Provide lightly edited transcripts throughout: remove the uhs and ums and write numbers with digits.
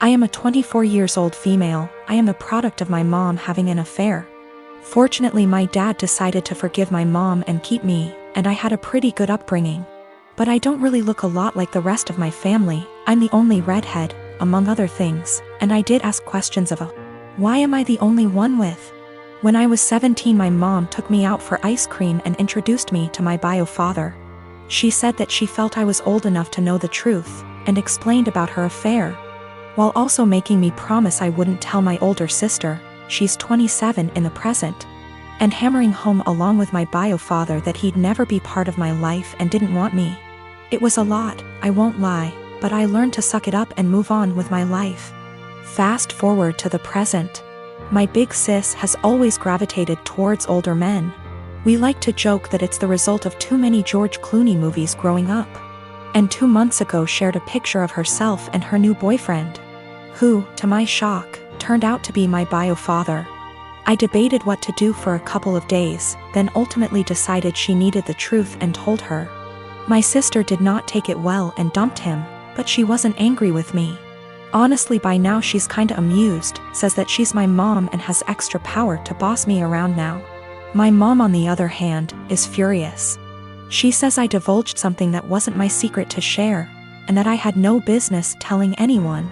I am a 24 years old female. I am the product of my mom having an affair. Fortunately, my dad decided to forgive my mom and keep me, and I had a pretty good upbringing. But I don't really look a lot like the rest of my family. I'm the only redhead, among other things, and I did ask questions of why am I the only one with? When I was 17, my mom took me out for ice cream and introduced me to my bio father. She said that she felt I was old enough to know the truth, and explained about her affair, while also making me promise I wouldn't tell my older sister, she's 27 in the present, and hammering home along with my bio father that he'd never be part of my life and didn't want me. It was a lot, I won't lie, but I learned to suck it up and move on with my life. Fast forward to the present. My big sis has always gravitated towards older men. We like to joke that it's the result of too many George Clooney movies growing up. And 2 months ago shared a picture of herself and her new boyfriend, who, to my shock, turned out to be my bio father. I debated what to do for a couple of days, then ultimately decided she needed the truth and told her. My sister did not take it well and dumped him, but she wasn't angry with me. Honestly, by now she's kinda amused, says that she's my mom and has extra power to boss me around now. My mom, on the other hand, is furious. She says I divulged something that wasn't my secret to share, and that I had no business telling anyone.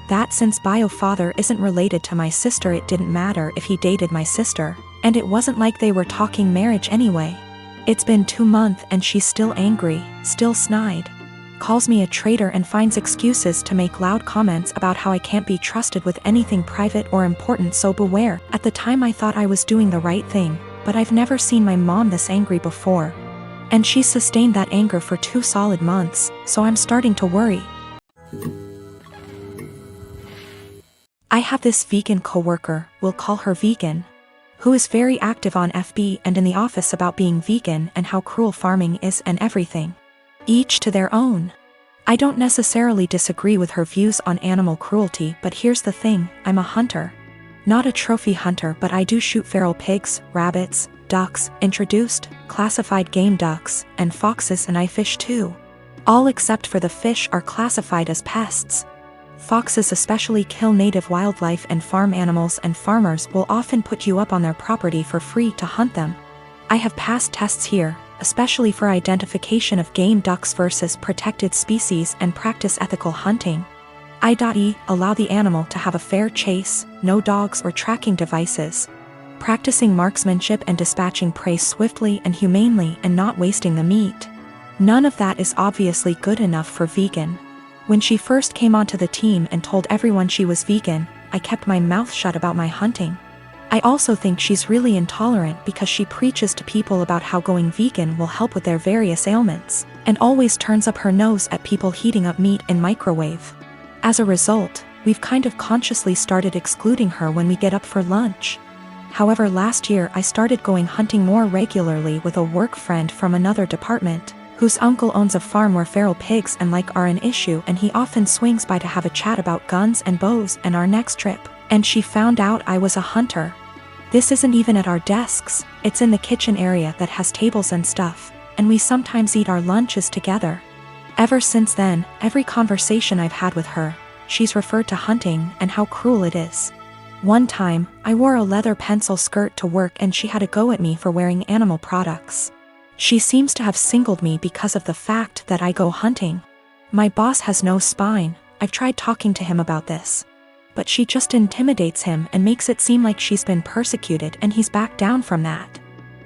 That since bio father isn't related to my sister, it didn't matter if he dated my sister, and it wasn't like they were talking marriage anyway. It's been 2 months and she's still angry, still snide. Calls me a traitor and finds excuses to make loud comments about how I can't be trusted with anything private or important, so beware. At the time I thought I was doing the right thing, but I've never seen my mom this angry before. And she's sustained that anger for 2 solid months, so I'm starting to worry. I have this vegan coworker, we'll call her Vegan, who is very active on FB and in the office about being vegan and how cruel farming is and everything. Each to their own. I don't necessarily disagree with her views on animal cruelty, but here's the thing, I'm a hunter. Not a trophy hunter, but I do shoot feral pigs, rabbits, ducks, introduced, classified game ducks, and foxes, and I fish too. All except for the fish are classified as pests. Foxes especially kill native wildlife and farm animals, and farmers will often put you up on their property for free to hunt them. I have passed tests here, especially for identification of game ducks versus protected species, and practice ethical hunting. I.e. allow the animal to have a fair chase, no dogs or tracking devices. Practicing marksmanship and dispatching prey swiftly and humanely and not wasting the meat. None of that is obviously good enough for Vegan. When she first came onto the team and told everyone she was vegan, I kept my mouth shut about my hunting. I also think she's really intolerant because she preaches to people about how going vegan will help with their various ailments, and always turns up her nose at people heating up meat in microwave. As a result, we've kind of consciously started excluding her when we get up for lunch. However, last year I started going hunting more regularly with a work friend from another department, whose uncle owns a farm where feral pigs and like are an issue, and he often swings by to have a chat about guns and bows and our next trip, and she found out I was a hunter. This isn't even at our desks, it's in the kitchen area that has tables and stuff, and we sometimes eat our lunches together. Ever since then, every conversation I've had with her, she's referred to hunting and how cruel it is. One time, I wore a leather pencil skirt to work and she had a go at me for wearing animal products. She seems to have singled me because of the fact that I go hunting. My boss has no spine. I've tried talking to him about this, but she just intimidates him and makes it seem like she's been persecuted, and he's backed down from that.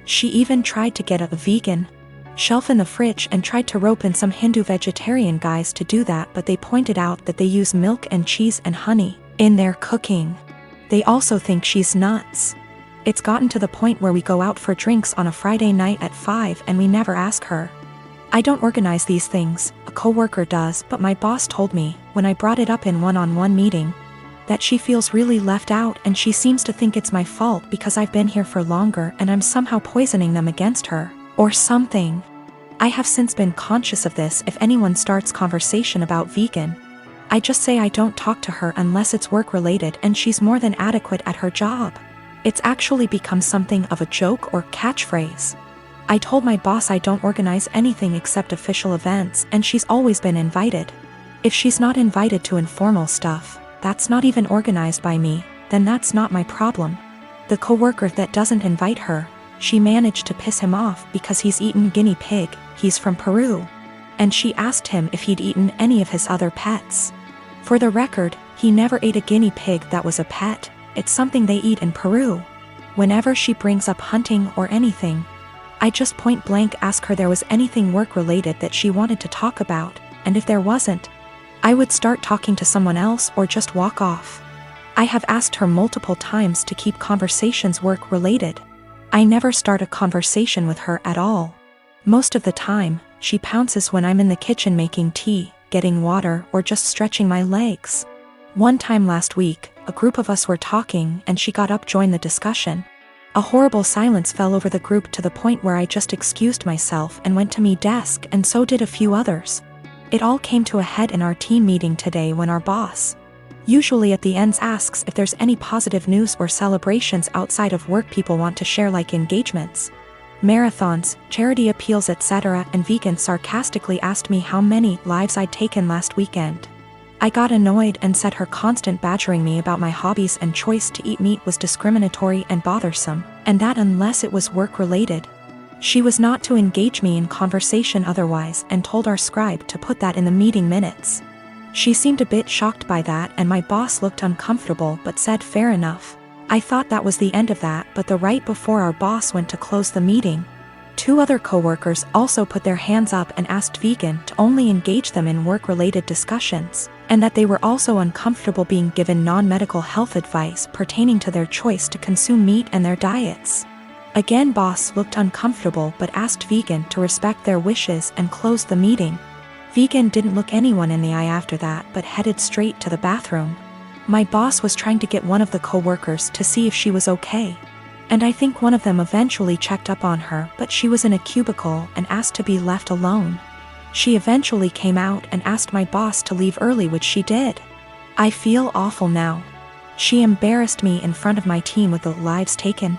She even tried to get a vegan shelf in the fridge and tried to rope in some Hindu vegetarian guys to do that, but they pointed out that they use milk and cheese and honey in their cooking. They also think she's nuts. It's gotten to the point where we go out for drinks on a Friday night at 5 and we never ask her. I don't organize these things, a coworker does, but my boss told me, when I brought it up in one-on-one meeting, that she feels really left out and she seems to think it's my fault because I've been here for longer and I'm somehow poisoning them against her, or something. I have since been conscious of this. If anyone starts conversation about vegan, I just say I don't talk to her unless it's work-related and she's more than adequate at her job. It's actually become something of a joke or catchphrase. I told my boss I don't organize anything except official events, and she's always been invited. If she's not invited to informal stuff, That's not even organized by me, then that's not my problem. The coworker that doesn't invite her, she managed to piss him off because he's eaten guinea pig, he's from Peru. And she asked him if he'd eaten any of his other pets. For the record, he never ate a guinea pig that was a pet, it's something they eat in Peru. Whenever she brings up hunting or anything, I just point blank ask her there was anything work-related that she wanted to talk about, and if there wasn't, I would start talking to someone else or just walk off. I have asked her multiple times to keep conversations work-related. I never start a conversation with her at all. Most of the time, she pounces when I'm in the kitchen making tea, getting water, or just stretching my legs. One time last week, a group of us were talking and she got up to join the discussion. A horrible silence fell over the group to the point where I just excused myself and went to my desk, and so did a few others. It all came to a head in our team meeting today when our boss, usually at the ends, asks if there's any positive news or celebrations outside of work people want to share, like engagements, marathons, charity appeals, etc., and Vegan sarcastically asked me how many lives I'd taken last weekend. I got annoyed and said her constant badgering me about my hobbies and choice to eat meat was discriminatory and bothersome, and that unless it was work-related, she was not to engage me in conversation otherwise, and told our scribe to put that in the meeting minutes. She seemed a bit shocked by that, and my boss looked uncomfortable but said fair enough. I thought that was the end of that, but the right before our boss went to close the meeting, 2 other coworkers also put their hands up and asked Vegan to only engage them in work-related discussions, and that they were also uncomfortable being given non-medical health advice pertaining to their choice to consume meat and their diets. Again, boss looked uncomfortable but asked Vegan to respect their wishes and closed the meeting. Vegan didn't look anyone in the eye after that but headed straight to the bathroom. My boss was trying to get one of the coworkers to see if she was okay, and I think one of them eventually checked up on her, but she was in a cubicle and asked to be left alone. She eventually came out and asked my boss to leave early, which she did. I feel awful now. She embarrassed me in front of my team with the lives taken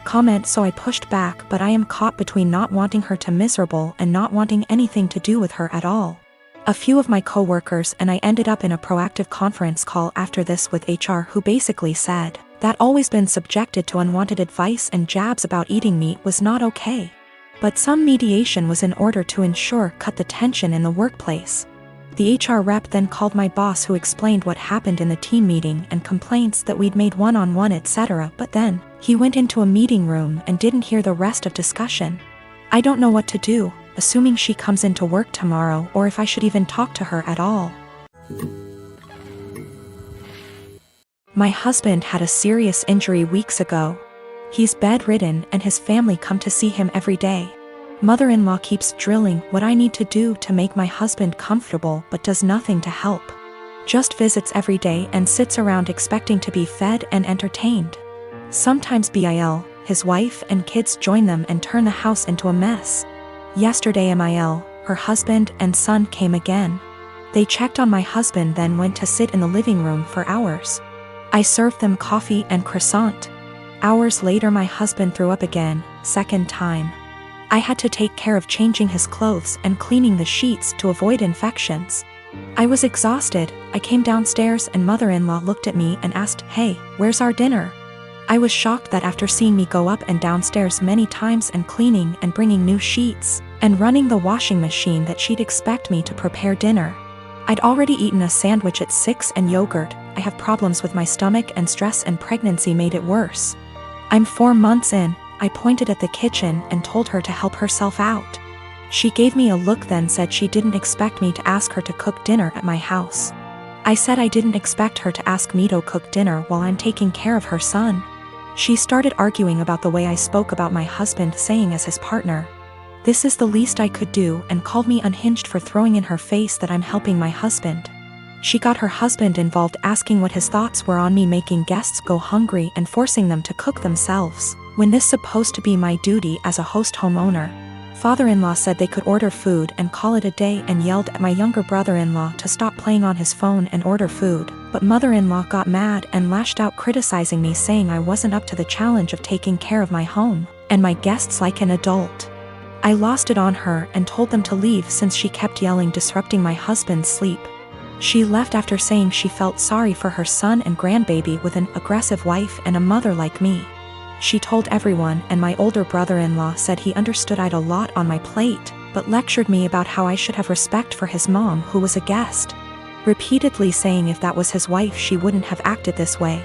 comment, so I pushed back, but I am caught between not wanting her to miserable and not wanting anything to do with her at all. A few of my coworkers and I ended up in a proactive conference call after this with HR, who basically said that always been subjected to unwanted advice and jabs about eating meat was not okay. But some mediation was in order to ensure cut the tension in the workplace. The HR rep then called my boss, who explained what happened in the team meeting and complaints that we'd made one-on-one, etc., but then he went into a meeting room and didn't hear the rest of discussion. I don't know what to do, assuming she comes into work tomorrow, or if I should even talk to her at all. My husband had a serious injury weeks ago. He's bedridden and his family come to see him every day. Mother-in-law keeps drilling what I need to do to make my husband comfortable but does nothing to help. Just visits every day and sits around expecting to be fed and entertained. Sometimes Bil, his wife and kids join them and turn the house into a mess. Yesterday Mil, her husband and son came again. They checked on my husband, then went to sit in the living room for hours. I served them coffee and croissant. Hours later my husband threw up again, second time. I had to take care of changing his clothes and cleaning the sheets to avoid infections. I was exhausted. I came downstairs and mother-in-law looked at me and asked, "Hey, where's our dinner?" I was shocked that after seeing me go up and downstairs many times and cleaning and bringing new sheets and running the washing machine that she'd expect me to prepare dinner. I'd already eaten a sandwich at 6 and yogurt. I have problems with my stomach and stress, and pregnancy made it worse. I'm 4 months in. I pointed at the kitchen and told her to help herself out. She gave me a look, then said she didn't expect me to ask her to cook dinner at my house. I said I didn't expect her to ask me to cook dinner while I'm taking care of her son. She started arguing about the way I spoke about my husband, saying as his partner, "This is the least I could do," and called me unhinged for throwing in her face that I'm helping my husband. She got her husband involved, asking what his thoughts were on me making guests go hungry and forcing them to cook themselves, when this supposed to be my duty as a host homeowner. Father-in-law said they could order food and call it a day, and yelled at my younger brother-in-law to stop playing on his phone and order food, but mother-in-law got mad and lashed out, criticizing me, saying I wasn't up to the challenge of taking care of my home and my guests like an adult. I lost it on her and told them to leave since she kept yelling, disrupting my husband's sleep. She left after saying she felt sorry for her son and grandbaby with an aggressive wife and a mother like me. She told everyone, and my older brother-in-law said he understood I'd a lot on my plate, but lectured me about how I should have respect for his mom who was a guest, repeatedly saying if that was his wife she wouldn't have acted this way,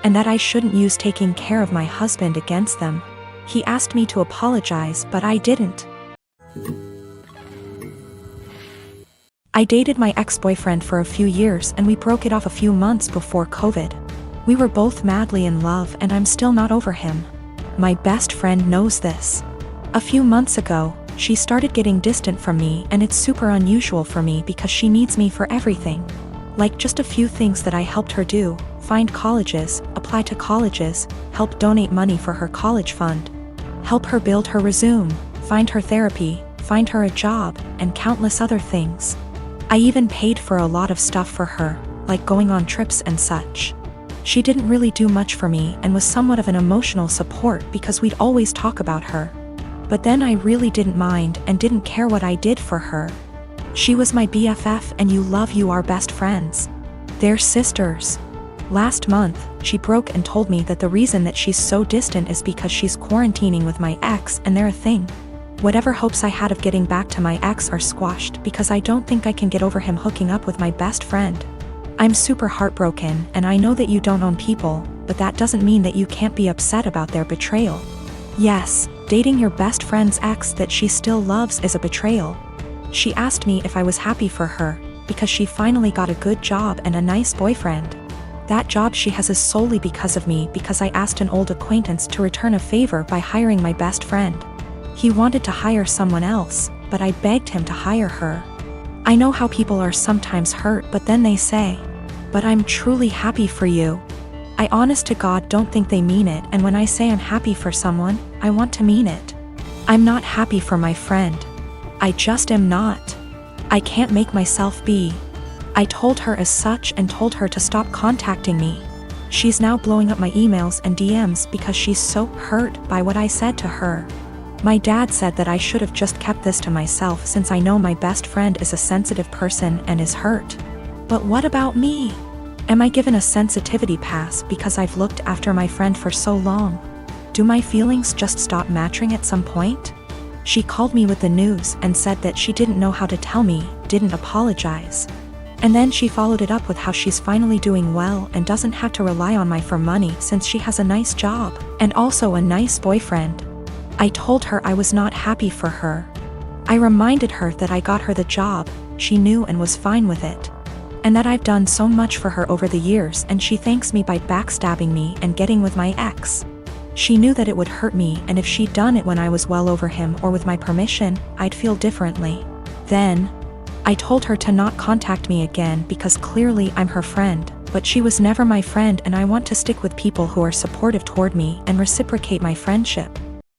and that I shouldn't use taking care of my husband against them. He asked me to apologize, but I didn't. I dated my ex-boyfriend for a few years and we broke it off a few months before COVID. We were both madly in love and I'm still not over him. My best friend knows this. A few months ago, she started getting distant from me, and it's super unusual for me because she needs me for everything. Like just a few things that I helped her do: find colleges, apply to colleges, help donate money for her college fund, help her build her resume, find her therapy, find her a job, and countless other things. I even paid for a lot of stuff for her, like going on trips and such. She didn't really do much for me and was somewhat of an emotional support because we'd always talk about her. But then I really didn't mind and didn't care what I did for her. She was my BFF and you are best friends. They're sisters. Last month, she broke and told me that the reason that she's so distant is because she's quarantining with my ex and they're a thing. Whatever hopes I had of getting back to my ex are squashed because I don't think I can get over him hooking up with my best friend. I'm super heartbroken, and I know that you don't own people, but that doesn't mean that you can't be upset about their betrayal. Yes, dating your best friend's ex that she still loves is a betrayal. She asked me if I was happy for her, because she finally got a good job and a nice boyfriend. That job she has is solely because of me, because I asked an old acquaintance to return a favor by hiring my best friend. He wanted to hire someone else, but I begged him to hire her. I know how people are sometimes hurt, but then they say, "But I'm truly happy for you." I honest to God don't think they mean it, and when I say I'm happy for someone, I want to mean it. I'm not happy for my friend. I just am not. I can't make myself be. I told her as such and told her to stop contacting me. She's now blowing up my emails and DMs because she's so hurt by what I said to her. My dad said that I should have just kept this to myself since I know my best friend is a sensitive person and is hurt. But what about me? Am I given a sensitivity pass because I've looked after my friend for so long? Do my feelings just stop matching at some point? She called me with the news and said that she didn't know how to tell me, didn't apologize. And then she followed it up with how she's finally doing well and doesn't have to rely on me for money since she has a nice job and also a nice boyfriend. I told her I was not happy for her. I reminded her that I got her the job, she knew and was fine with it. And that I've done so much for her over the years, and she thanks me by backstabbing me and getting with my ex. She knew that it would hurt me, and if she'd done it when I was well over him or with my permission, I'd feel differently. Then, I told her to not contact me again because clearly I'm her friend, but she was never my friend, and I want to stick with people who are supportive toward me and reciprocate my friendship.